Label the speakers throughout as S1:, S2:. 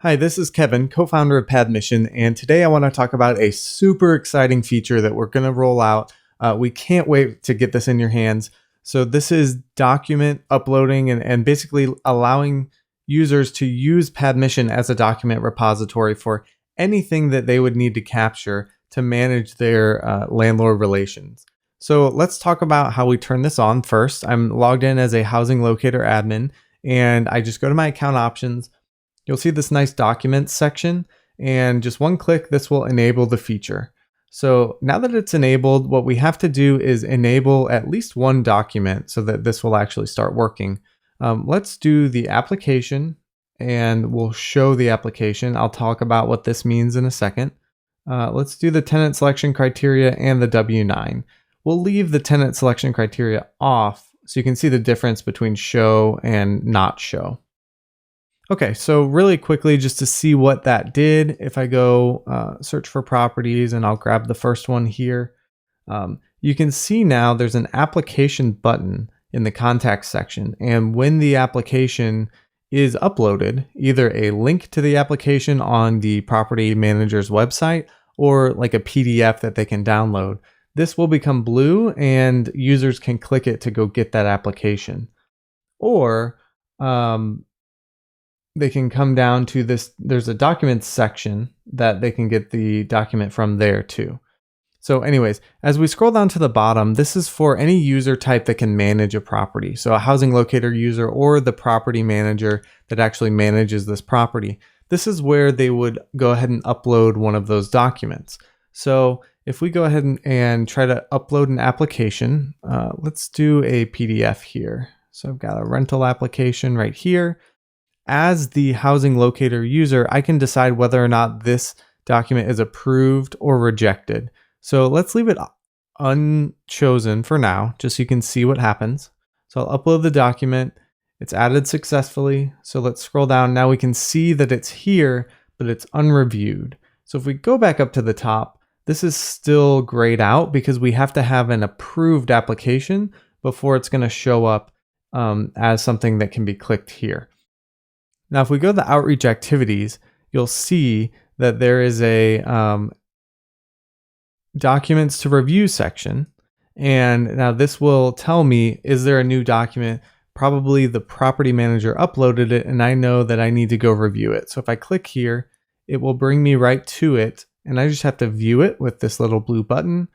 S1: Hi, this is Kevin, co-founder of Padmission, and today I want to talk about a super exciting feature that we're going to roll out. We can't wait to get this in your hands. So this is document uploading and basically allowing users to use Padmission as a document repository for anything that they would need to capture to manage their landlord relations. So let's talk about how we turn this on first. I'm logged in as a housing locator admin, and I just go to my account options. You'll see this nice documents section, and just one click, this will enable the feature. So now that it's enabled, what we have to do is enable at least one document so that this will actually start working. Let's do the application, and we'll show the application. I'll talk about what this means in a second. Let's do the tenant selection criteria and the W-9. We'll leave the tenant selection criteria off so you can see the difference between show and not show. Okay, so really quickly, just to see what that did, if I go search for properties and I'll grab the first one here, you can see now there's an application button in the contact section. And when the application is uploaded, either a link to the application on the property manager's website or like a PDF that they can download, this will become blue and users can click it to go get that application. Or they can come down to this, there's a documents section that they can get the document from there too. So anyways, as we scroll down to the bottom, this is for any user type that can manage a property. So a housing locator user or the property manager that actually manages this property. This is where they would go ahead and upload one of those documents. So if we go ahead and try to upload an application, let's do a PDF here. So I've got a rental application right here. As the housing locator user, I can decide whether or not this document is approved or rejected. So let's leave it unchosen for now, just so you can see what happens. So I'll upload the document. It's added successfully. So let's scroll down. Now we can see that it's here, but it's unreviewed. So if we go back up to the top, this is still grayed out because we have to have an approved application before it's going to show up as something that can be clicked here. Now, if we go to the outreach activities, you'll see that there is a documents to review section. And now this will tell me, is there a new document? Probably the property manager uploaded it, and I know that I need to go review it. So if I click here, it will bring me right to it. And I just have to view it with this little blue button.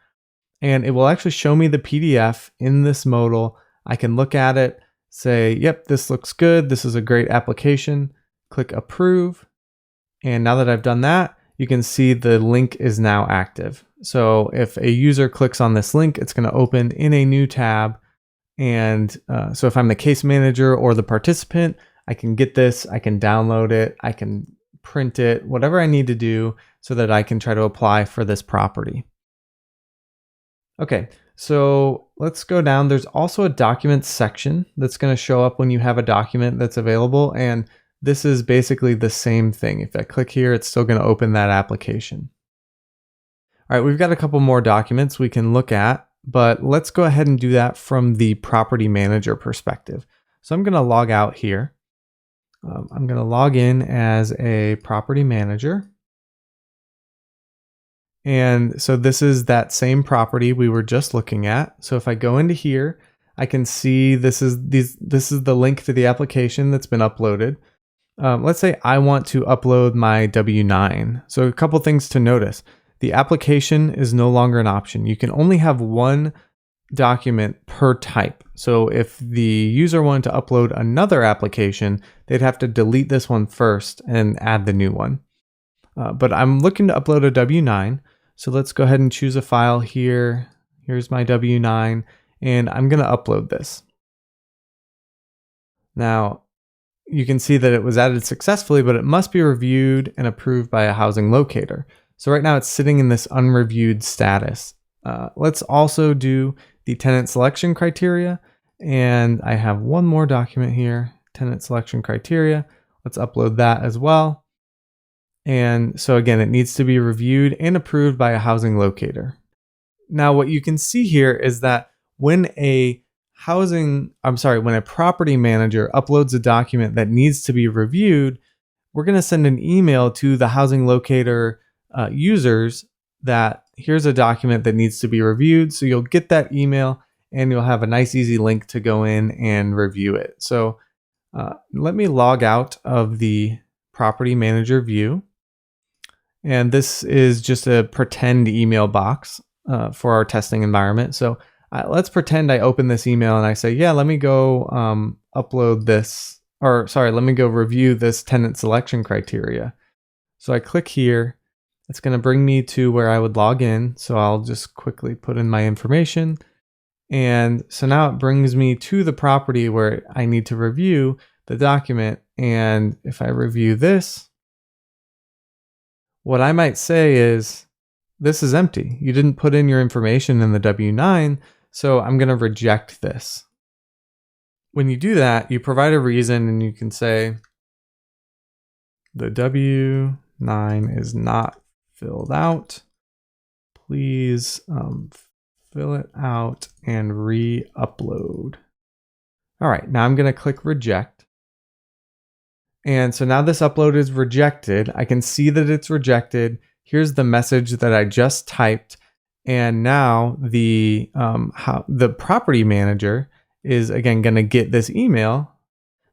S1: And it will actually show me the PDF in this modal. I can look at it, say, yep, this looks good. This is a great application. Click approve. And now that I've done that, you can see the link is now active. So if a user clicks on this link, it's going to open in a new tab. And so if I'm the case manager or the participant, I can get this, I can download it, I can print it, whatever I need to do so that I can try to apply for this property. Okay. So let's go down. There's also a documents section that's going to show up when you have a document that's available. And this is basically the same thing. If I click here, it's still going to open that application. All right, we've got a couple more documents we can look at, but let's go ahead and do that from the property manager perspective. So I'm going to log out here. I'm going to log in as a property manager. And so this is that same property we were just looking at. So if I go into here, I can see this is the link to the application that's been uploaded. Let's say I want to upload my W-9. So a couple things to notice. The application is no longer an option. You can only have one document per type. So if the user wanted to upload another application, they'd have to delete this one first and add the new one. But I'm looking to upload a W-9. So let's go ahead and choose a file here. Here's my W-9, and I'm going to upload this. Now, you can see that it was added successfully, but it must be reviewed and approved by a housing locator. So right now it's sitting in this unreviewed status. Let's also do the tenant selection criteria. And I have one more document here, tenant selection criteria. Let's upload that as well. And so again, it needs to be reviewed and approved by a housing locator. Now, what you can see here is that when a property manager uploads a document that needs to be reviewed, we're going to send an email to the housing locator users that here's a document that needs to be reviewed. So you'll get that email and you'll have a nice easy link to go in and review it. So let me log out of the property manager view. And this is just a pretend email box for our testing environment. So let's pretend I open this email and I say, yeah, let me go upload this, or sorry, let me go review this tenant selection criteria. So I click here. It's going to bring me to where I would log in. So I'll just quickly put in my information. And so now it brings me to the property where I need to review the document. And if I review this, what I might say is, this is empty. You didn't put in your information in the W-9, so I'm going to reject this. When you do that, you provide a reason and you can say, the W-9 is not filled out. Please fill it out and re-upload. All right, now I'm going to click reject. And so now this upload is rejected. I can see that it's rejected. Here's the message that I just typed. And now the property manager is again going to get this email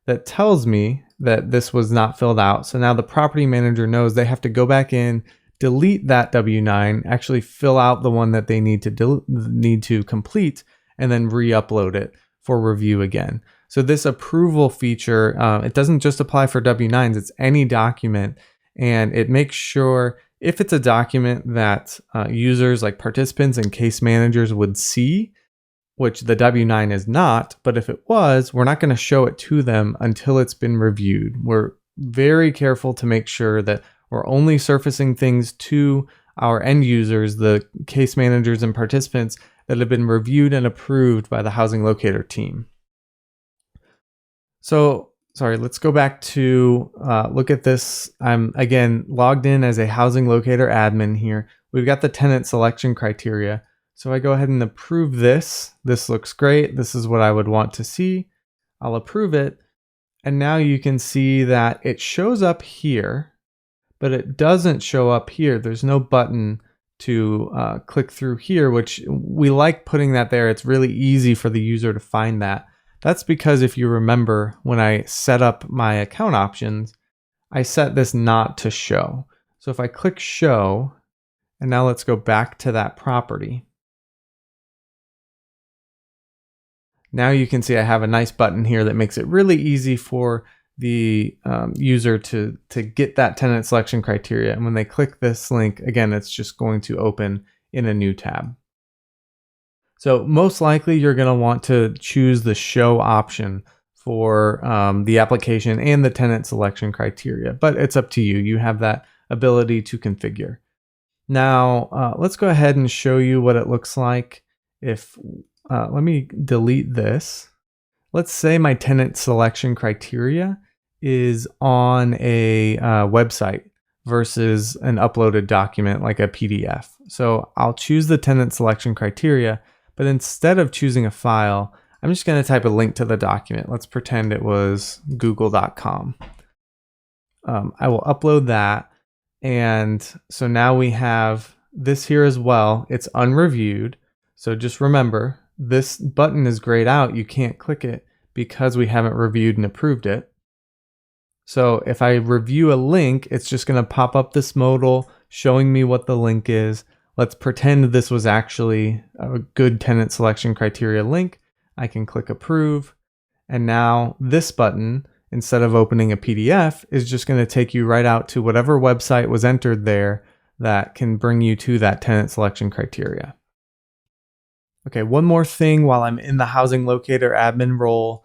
S1: that tells me that this was not filled out. So now the property manager knows they have to go back in, delete that W-9, actually fill out the one that they need to complete, and then re-upload it for review again. So this approval feature, it doesn't just apply for W-9s, it's any document, and it makes sure if it's a document that users like participants and case managers would see, which the W-9 is not, but if it was, we're not going to show it to them until it's been reviewed. We're very careful to make sure that we're only surfacing things to our end users, the case managers and participants that have been reviewed and approved by the housing locator team. So, sorry, let's go back to look at this. I'm again logged in as a housing locator admin here. We've got the tenant selection criteria. So I go ahead and approve this. This looks great. This is what I would want to see. I'll approve it. And now you can see that it shows up here, but it doesn't show up here. There's no button to click through here, which we like putting that there. It's really easy for the user to find that. That's because if you remember, when I set up my account options, I set this not to show. So if I click show, and now let's go back to that property. Now you can see I have a nice button here that makes it really easy for the user to get that tenant selection criteria. And when they click this link, again, it's just going to open in a new tab. So most likely you're going to want to choose the show option for the application and the tenant selection criteria, but it's up to you. You have that ability to configure. Now let's go ahead and show you what it looks like if, let me delete this. Let's say my tenant selection criteria is on a website versus an uploaded document like a PDF. So I'll choose the tenant selection criteria, but instead of choosing a file, I'm just going to type a link to the document. Let's pretend it was google.com. I will upload that. And so now we have this here as well. It's unreviewed. So just remember, this button is grayed out. You can't click it because we haven't reviewed and approved it. So if I review a link, it's just going to pop up this modal showing me what the link is. Let's pretend this was actually a good tenant selection criteria link. I can click approve. And now this button, instead of opening a PDF, is just going to take you right out to whatever website was entered there that can bring you to that tenant selection criteria. Okay, one more thing while I'm in the housing locator admin role.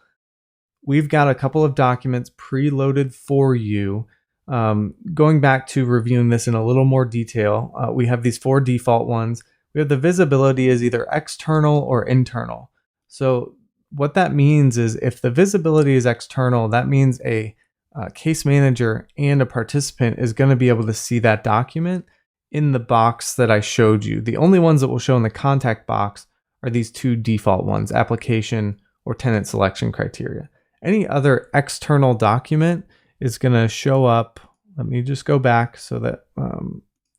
S1: We've got a couple of documents preloaded for you. Going back to reviewing this in a little more detail, we have these 4 default ones. We have the visibility is either external or internal. So what that means is if the visibility is external, that means a case manager and a participant is going to be able to see that document in the box that I showed you. The only ones that will show in the contact box are these 2 default ones, application or tenant selection criteria. Any other external document is going to show up. Let me just go back so that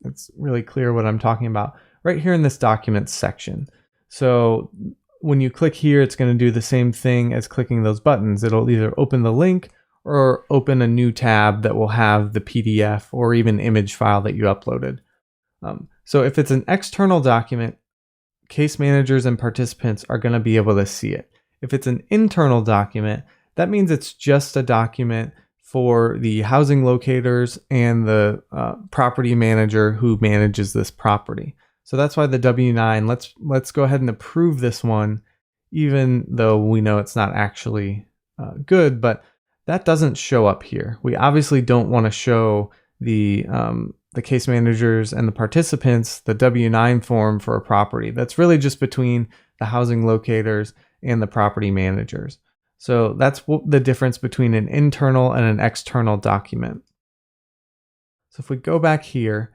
S1: it's really clear what I'm talking about. Right here in this documents section. So when you click here, it's going to do the same thing as clicking those buttons. It'll either open the link or open a new tab that will have the PDF or even image file that you uploaded. So if it's an external document, case managers and participants are going to be able to see it. If it's an internal document, that means it's just a document for the housing locators and the property manager who manages this property. So that's why the W-9, let's go ahead and approve this one, even though we know it's not actually good, but that doesn't show up here. We obviously don't want to show the case managers and the participants the W-9 form for a property. That's really just between the housing locators and the property managers. So that's the difference between an internal and an external document. So if we go back here,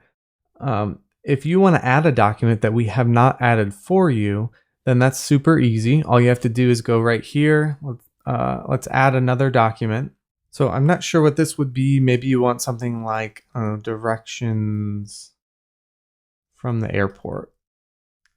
S1: if you want to add a document that we have not added for you, then that's super easy. All you have to do is go right here. Let's add another document. So I'm not sure what this would be. Maybe you want something like directions from the airport.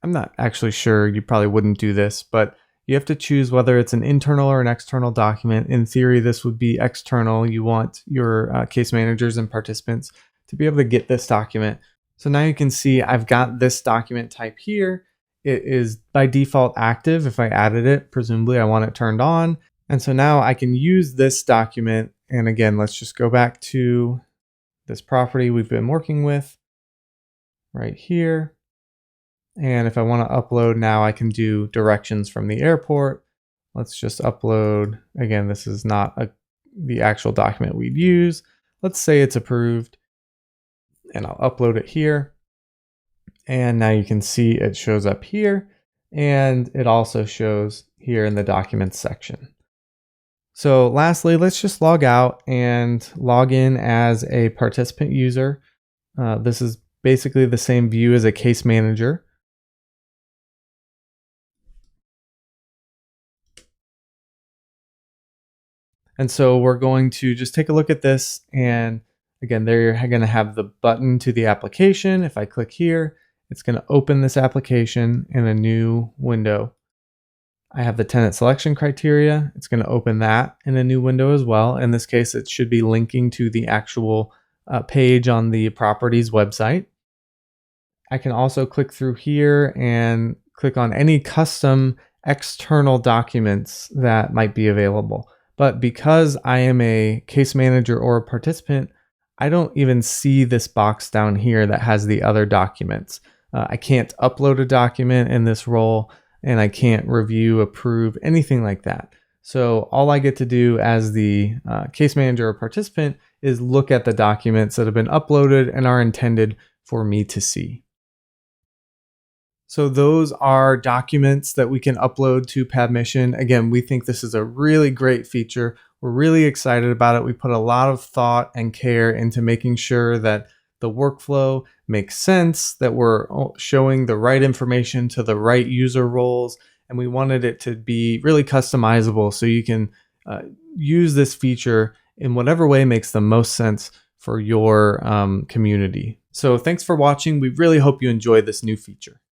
S1: I'm not actually sure. You probably wouldn't do this, but you have to choose whether it's an internal or an external document. In theory, this would be external. You want your case managers and participants to be able to get this document. So now you can see I've got this document type here. It is by default active. If I added it, presumably I want it turned on. And so now I can use this document. And again, let's just go back to this property we've been working with right here. And if I want to upload now, I can do directions from the airport. Let's just upload. Again, this is not the actual document we'd use. Let's say it's approved. And I'll upload it here. And now you can see it shows up here. And it also shows here in the documents section. So lastly, let's just log out and log in as a participant user. This is basically the same view as a case manager. And so we're going to just take a look at this. And again, there you're going to have the button to the application. If I click here, it's going to open this application in a new window. I have the tenant selection criteria. It's going to open that in a new window as well. In this case, it should be linking to the actual page on the property's website. I can also click through here and click on any custom external documents that might be available. But because I am a case manager or a participant, I don't even see this box down here that has the other documents. I can't upload a document in this role, and I can't review, approve, anything like that. So all I get to do as the case manager or participant is look at the documents that have been uploaded and are intended for me to see. So those are documents that we can upload to Padmission. Again, we think this is a really great feature. We're really excited about it. We put a lot of thought and care into making sure that the workflow makes sense, that we're showing the right information to the right user roles, and we wanted it to be really customizable so you can use this feature in whatever way makes the most sense for your community. So thanks for watching. We really hope you enjoy this new feature.